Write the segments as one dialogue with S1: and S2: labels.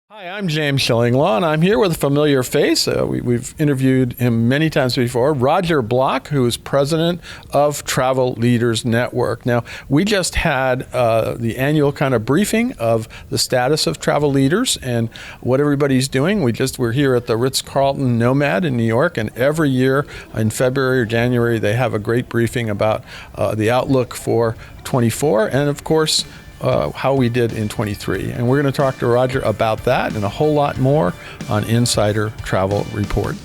S1: Hi, I'm James Shillinglaw, and I'm here with a familiar face. We've interviewed him many times before, Roger Block, who is president of Travel Leaders Network. Now, we just had the annual kind of briefing of the status of travel leaders and what everybody's doing. We're here at the Ritz-Carlton Nomad in New York, and every year in February or January, they have a great briefing about the outlook for 24, and of course, how we did in 23. And we're going to talk to Roger about that and a whole lot more on Insider Travel Report.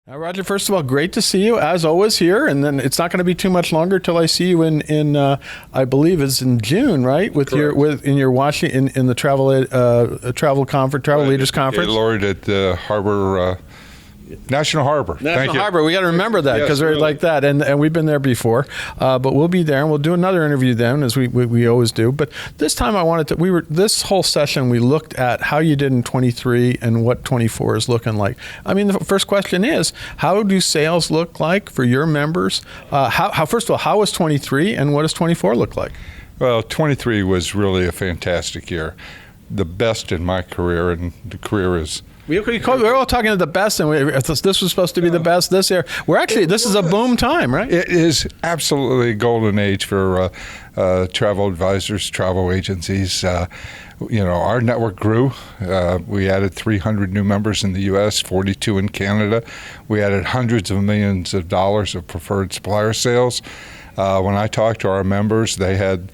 S1: Now, Roger, first of all, great to see you as always here. And then it's not going to be too much longer till I see you in I believe it's in June, right? With
S2: Correct.
S1: in your Washington in the travel conference, Travel Leaders Conference.
S2: Laureate at the Harbor. National Harbor. Thank you.
S1: Harbor. We got to remember that because we're like that, and we've been there before. But we'll be there, and we'll do another interview then, as we always do. But this time, I wanted to. This whole session we looked at how you did in 23 and what 24 is looking like. I mean, the first question is, how do sales look like for your members? First of all, how was 23, and what does 24 look like?
S2: Well, 23 was really a fantastic year, the best in my career, and the career is.
S1: We're all talking to the best, and this was supposed to be the best this year. This is a boom time, right?
S2: It is absolutely a golden age for travel advisors, travel agencies. Our network grew. We added 300 new members in the U.S., 42 in Canada. We added hundreds of millions of dollars of preferred supplier sales. When I talked to our members, they had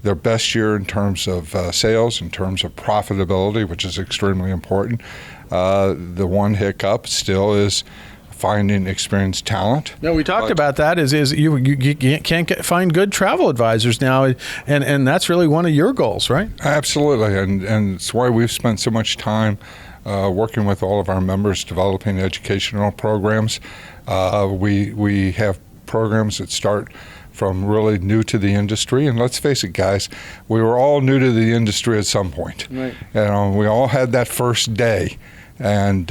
S2: their best year in terms of sales, in terms of profitability, which is extremely important. The one hiccup still is finding experienced talent.
S1: No, we talked about that. Is you can't find good travel advisors now, and that's really one of your goals, right?
S2: Absolutely, and it's why we've spent so much time working with all of our members, developing educational programs. We have programs that start from really new to the industry, and let's face it, guys, we were all new to the industry at some point.
S1: Right.
S2: We all had that first day, and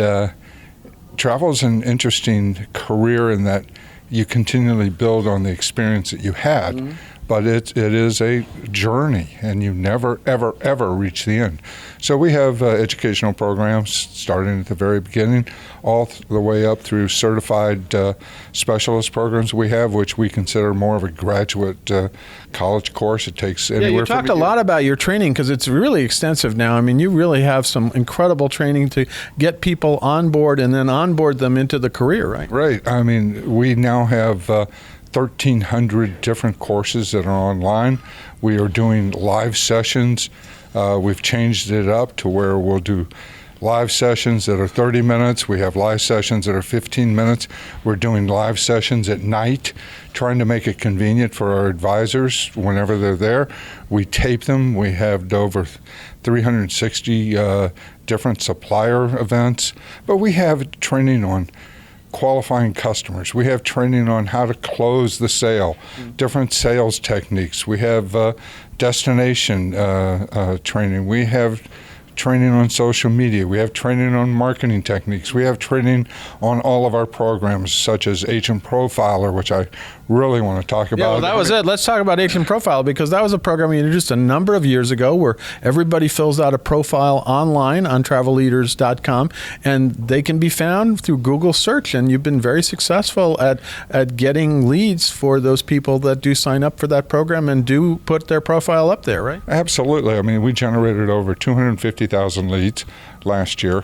S2: travel is an interesting career in that you continually build on the experience that you had, but it is a journey, and you never, ever, ever reach the end. So we have educational programs starting at the very beginning, all the way up through certified specialist programs we have, which we consider more of a graduate college course. It takes anywhere from
S1: you talked a lot about your training because it's really extensive now. I mean, you really have some incredible training to get people on board and then onboard them into the career, right?
S2: Right. I mean, we now have 1,300 different courses that are online. We are doing live sessions. We've changed it up to where we'll do live sessions that are 30 minutes. We have live sessions that are 15 minutes. We're doing live sessions at night, trying to make it convenient for our advisors whenever they're there. We tape them. We have over 360 different supplier events. But we have training on qualifying customers. We have training on how to close the sale, different sales techniques. We have destination training. We have training on social media. We have training on marketing techniques. We have training on all of our programs, such as Agent Profiler, which I really want to talk about.
S1: Yeah, well, that was it. Let's talk about Agent Profiler, because that was a program we introduced a number of years ago where everybody fills out a profile online on travelleaders.com, and they can be found through Google search. And you've been very successful at getting leads for those people that do sign up for that program and do put their profile up there, right?
S2: Absolutely. I mean, we generated over 250,000 leads last year.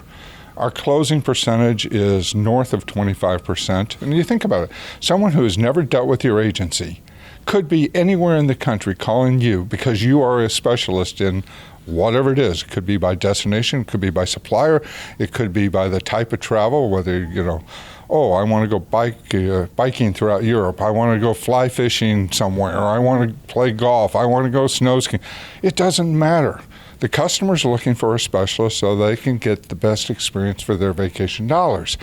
S2: Our closing percentage is north of 25%. And you think about it, someone who has never dealt with your agency could be anywhere in the country calling you because you are a specialist in whatever it is. It could be by destination, it could be by supplier, it could be by the type of travel, whether, I want to go biking throughout Europe, I want to go fly fishing somewhere, or I want to play golf, I want to go snow skiing. It doesn't matter. The customer's looking for a specialist so they can get the best experience for their vacation dollars.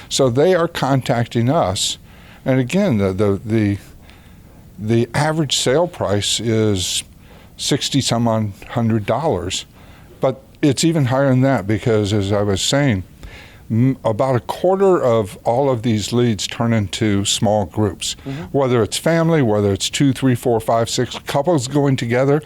S2: So they are contacting us. And again, the average sale price is $60-some-odd, but it's even higher than that because, as I was saying, about a quarter of all of these leads turn into small groups, whether it's family, whether it's 2, 3, 4, 5, 6 couples going together.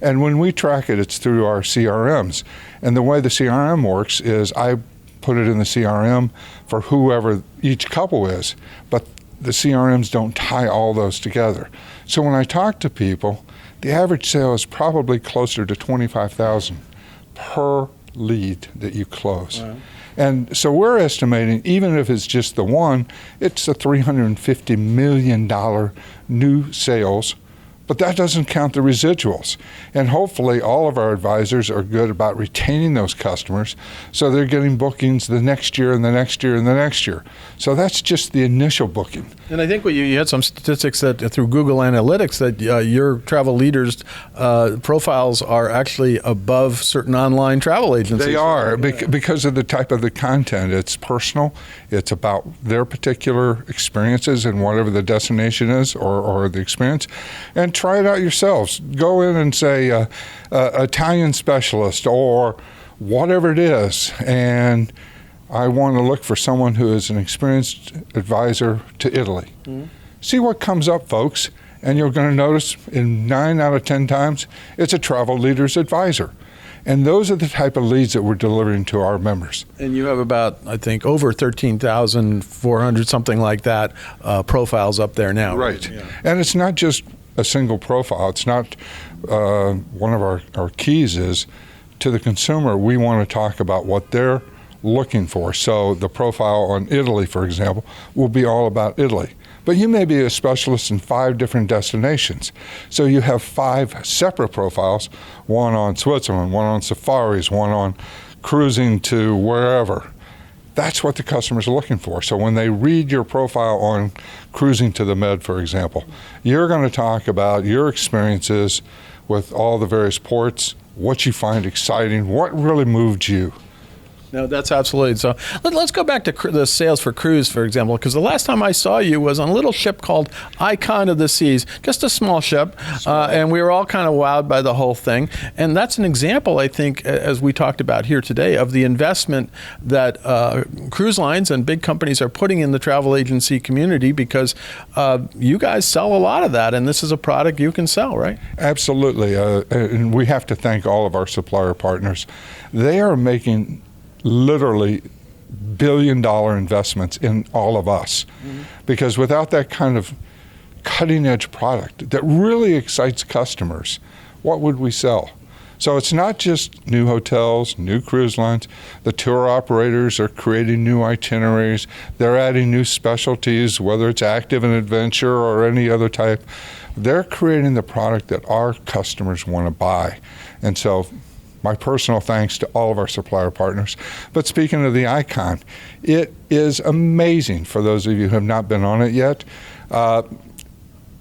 S2: And when we track it, it's through our CRMs. And the way the CRM works is I put it in the CRM for whoever each couple is, but the CRMs don't tie all those together. So when I talk to people, the average sale is probably closer to $25,000 per lead that you close.
S1: Wow.
S2: And so we're estimating, even if it's just the one, it's a $350 million new sales, but that doesn't count the residuals. And hopefully all of our advisors are good about retaining those customers, so they're getting bookings the next year and the next year and the next year. So that's just the initial booking.
S1: And I think you had some statistics that through Google Analytics that your travel leaders' profiles are actually above certain online travel agencies.
S2: They are, because of the type of the content. It's personal. It's about their particular experiences and whatever the destination is or the experience. And try it out yourselves. Go in and say Italian specialist or whatever it is, and I want to look for someone who is an experienced advisor to Italy. Mm-hmm. See what comes up, folks, and you're going to notice in 9 out of 10 times it's a travel leader's advisor. And those are the type of leads that we're delivering to our members.
S1: And you have about, I think, over 13,400, something like that, profiles up there now.
S2: Right.
S1: Yeah.
S2: And it's not just a single profile. It's not one of our keys is to the consumer. We want to talk about what they're looking for. So the profile on Italy, for example, will be all about Italy. But you may be a specialist in 5 different destinations. So you have 5 separate profiles, one on Switzerland, one on safaris, one on cruising to wherever. That's what the customers are looking for. So when they read your profile on cruising to the Med, for example, you're going to talk about your experiences with all the various ports, what you find exciting, what really moved you.
S1: No, that's absolutely. So let's go back to the sales for cruise, for example, because the last time I saw you was on a little ship called Icon of the Seas, just a small ship, and we were all kind of wowed by the whole thing. And that's an example, I think, as we talked about here today, of the investment that cruise lines and big companies are putting in the travel agency community, because you guys sell a lot of that, and this is a product you can sell, right?
S2: Absolutely. And we have to thank all of our supplier partners. They are making literally billion-dollar investments in all of us. Mm-hmm. Because without that kind of cutting-edge product that really excites customers, what would we sell? So it's not just new hotels, new cruise lines. The tour operators are creating new itineraries. They're adding new specialties, whether it's active and adventure or any other type. They're creating the product that our customers want to buy. And so my personal thanks to all of our supplier partners. But speaking of the Icon, it is amazing for those of you who have not been on it yet.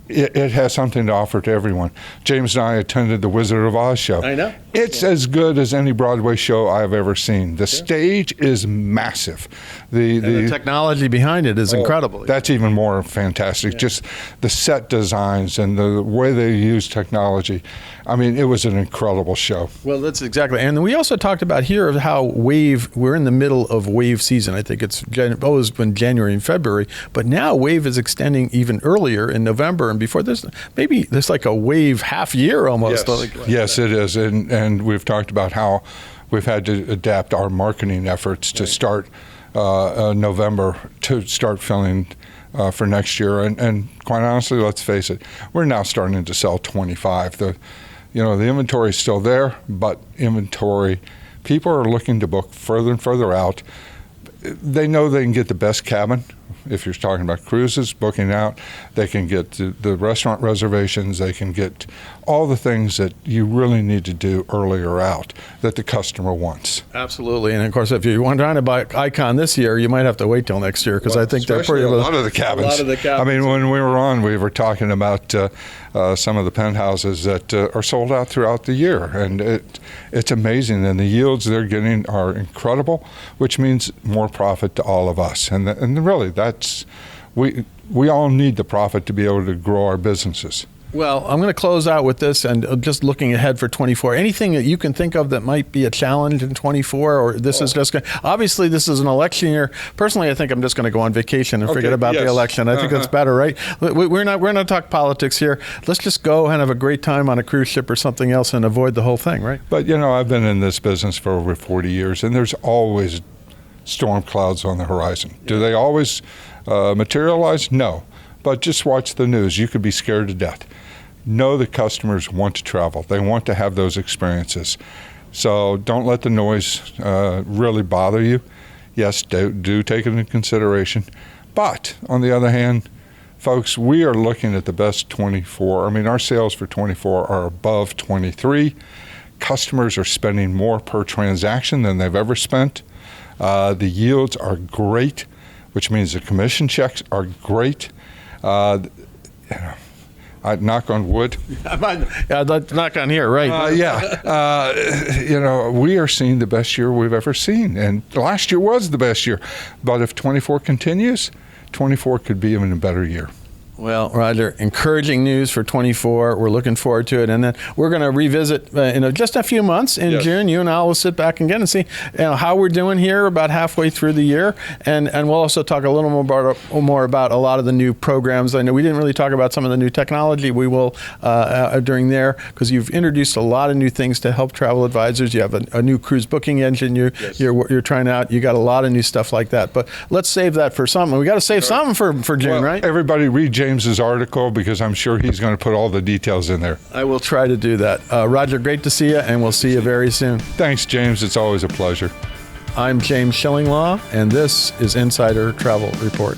S2: It has something to offer to everyone. James and I attended the Wizard of Oz show.
S1: I know.
S2: It's as good as any Broadway show I've ever seen. The stage is massive.
S1: The technology behind it is incredible.
S2: That's even more fantastic. Yeah. Just the set designs and the way they use technology. I mean, it was an incredible show.
S1: Well, that's exactly. And we also talked about here of how we're in the middle of wave season. I think it's always been January and February, but now wave is extending even earlier in November and before. There's like a wave half year almost.
S2: Yes, it is. And we've talked about how we've had to adapt our marketing efforts to start November to start filling for next year. And quite honestly, let's face it, we're now starting to sell 25. The inventory is still there, but people are looking to book further and further out. They know they can get the best cabin. If you're talking about cruises, booking out, they can get the restaurant reservations, they can get all the things that you really need to do earlier out that the customer wants.
S1: Absolutely. And of course, if you want to buy Icon this year, you might have to wait till next year, because I think they're pretty...
S2: A lot of the cabins. I mean, when we were on, we were talking about some of the penthouses that are sold out throughout the year. And it's amazing. And the yields they're getting are incredible, which means more profit to all of us. And really, we all need the profit to be able to grow our businesses.
S1: Well, I'm going to close out with this and just looking ahead for 24. Anything that you can think of that might be a challenge in 24, or this is just going obviously this is an election year. Personally, I think I'm just going to go on vacation and forget about the election. I think that's better, right? We're not going to talk politics here. Let's just go and have a great time on a cruise ship or something else and avoid the whole thing, right?
S2: But, I've been in this business for over 40 years, and there's always storm clouds on the horizon. Do they always materialize? No. But just watch the news. You could be scared to death. Know that customers want to travel. They want to have those experiences. So don't let the noise really bother you. Yes, do take it into consideration. But on the other hand, folks, we are looking at the best 24. I mean, our sales for 24 are above 23. Customers are spending more per transaction than they've ever spent. The yields are great, which means the commission checks are great. I'd knock on wood.
S1: I'd like to knock on here, right?
S2: We are seeing the best year we've ever seen. And last year was the best year. But if 24 continues, 24 could be even a better year.
S1: Well, Roger, encouraging news for 24. We're looking forward to it. And then we're going to revisit in just a few months in June. You and I will sit back again and see how we're doing here about halfway through the year. And we'll also talk a little more about a lot of the new programs. I know we didn't really talk about some of the new technology. We will during there, because you've introduced a lot of new things to help travel advisors. You have a new cruise booking engine you're trying out. You got a lot of new stuff like that. But let's save that for something. We got to save something for June, right?
S2: Everybody read James's article, because I'm sure he's going to put all the details in there.
S1: I will try to do that. Roger, great to see you, and we'll see you very soon.
S2: Thanks, James. It's always a pleasure.
S1: I'm James Shillinglaw, and this is Insider Travel Report.